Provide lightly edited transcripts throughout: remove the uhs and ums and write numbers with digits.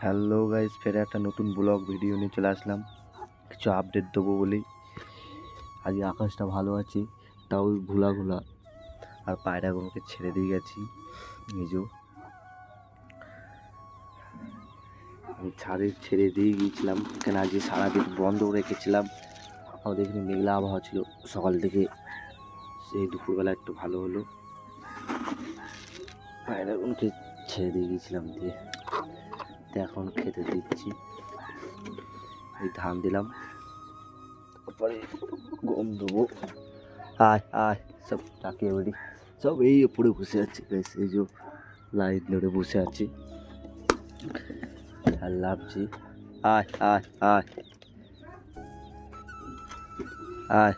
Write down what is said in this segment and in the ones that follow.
Hello guys, ফের একটা নতুন ব্লগ ভিডিও নিয়ে চলে আসলাম। কিছু আপডেট দেবো বলেই। আজকে আকাশটা ভালো আছে, তাও ঘোলা ঘোলা। আর পায়রাগুলোকে ছেড়ে দিয়ে গেছি। এই যে আমি ছাদে ছেড়ে দিয়ে গিয়েছিলাম, কেন আজকে সারাদিন বন্ধ রেখেছিলাম। আমাদের এখানে মেঘলা আবহাওয়া ছিল সকাল থেকে, সেই দুপুরবেলা একটু ভালো হলো। পায়রাগুলোকে ছেড়ে দিয়ে গিয়েছিলাম, দিয়ে এখন খেতে দিচ্ছি। এই ধান দিলাম, তারপরে গম দেবো। আয় আয়, সব ডাকে বাড়ি সব এই উপরে বসে আছে। এই যে লাইন ধরে বসে আছি আর লাভছি। আয় আয় আয় আয়,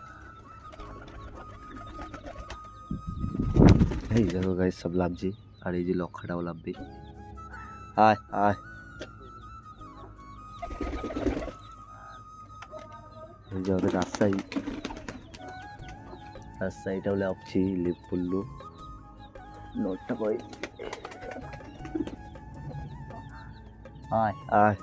এই দেখো গাইস সব লাভছি। আর এই যে লক্ষাটাও লাভবে। আয় আয়, এই যে আমাদের রাজশাহীটাও লাভছি। লিপ পড়লো নোটটা কই। আয় আয়,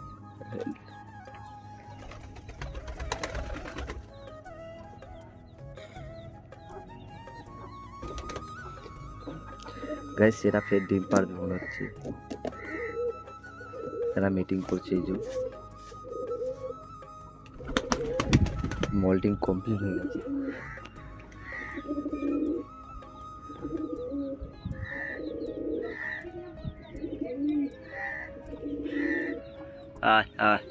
গাইস এরা ফের ডিম পারবে মনে হচ্ছে। এরা মিটিং করছে। এই যে মল্টিং কমপ্লিট হয়ে গেছে। আয় আয়,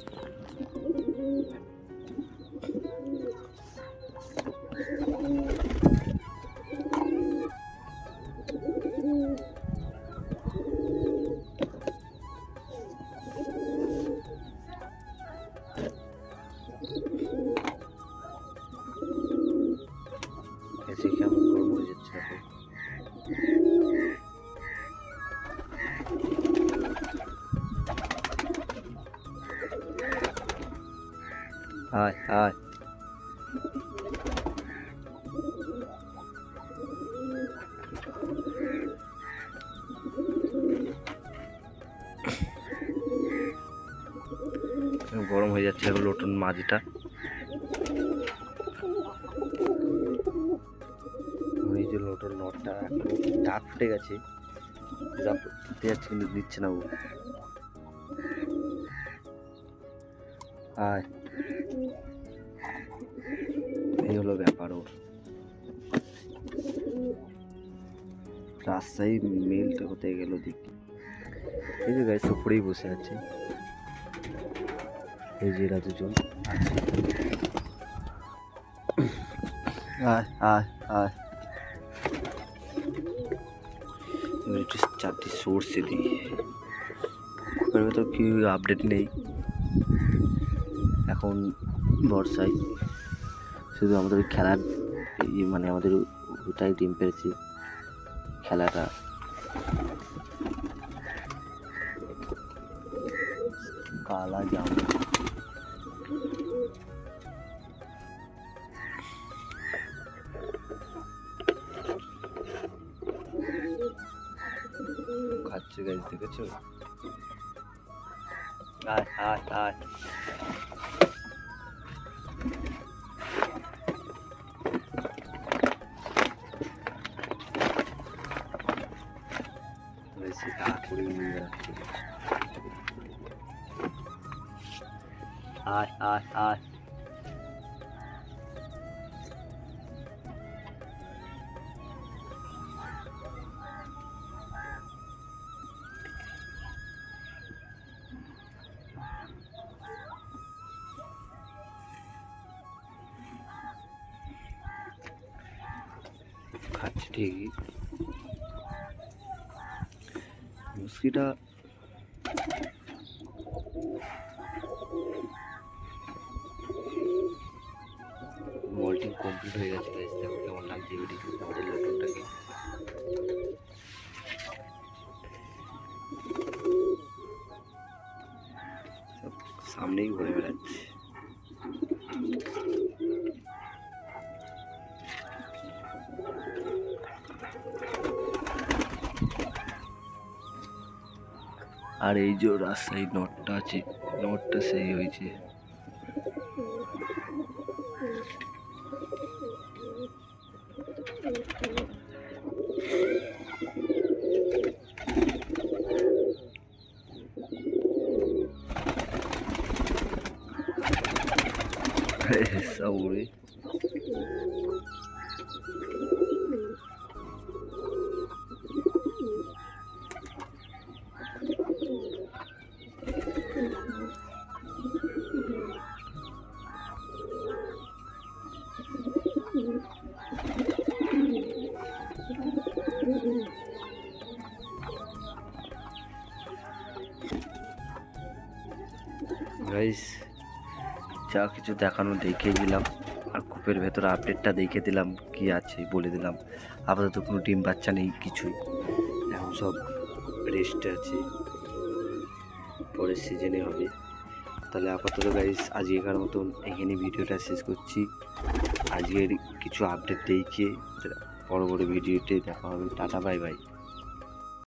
এসে কেমন গরম হয়ে যাচ্ছে এখন। আয় আয়, গরম হয়ে যাচ্ছে এখন নতুন মাঝিটা। এই যে লোটোর নটটা দাঁত ফুটে গেছে, দিতে যাচ্ছে কিন্তু দিচ্ছে না ও। আয়, এই হলো ব্যাপার ওর। রাজশাহী মেলটা কোথায় গেল দেখি। এই যে গাইস উপরেই বসে আছে। এই যে এরা দুজন আছে। আয় আয় আয়, একটু চারটি সর্ষে দিই। পুকুরের তো কি আপডেট নেই এখন বর্ষায়। শুধু আমাদের ওই খেলার মানে আমাদের ওটাই ডিম পেরেছি খেলাটা। কালা জাম খাচ্ছে গাছ, দেখেছো? আয় আয় আয়, বেশি তাড়াতাড়ি নিয়ে যাচ্ছে। আয় আয় আয়, খাচ্ছে ঠিকই। মুসকিটা মল্টিং কমপ্লিট হয়ে গেছে গাইস। দেখো কেমন লাগছে আমাদের লোটনটাকে। সব সামনেই ঘুরে বেড়াচ্ছে। আর এই যে রাস্তায় নটটা আছে, নটটা সেই হয়েছে। সব উড়ে গাইস, যা কিছু দেখানো দেখিয়ে দিলাম, আর কূপের ভেতরে আপডেটটা দেখিয়ে দিলাম, কি আছে বলে দিলাম। আপাতত কোনো ডিম বাচ্চা নেই কিছুই, এখন সব রেস্টে আছে, পরের সিজনে হবে। তাহলে আপাতত গাইস আজকের মতন এখানে ভিডিওটা শেষ করছি। আজকের কিছু আপডেট দেখিয়ে পরবর্তী ভিডিওতে দেখা হবে। Tata, bye bye.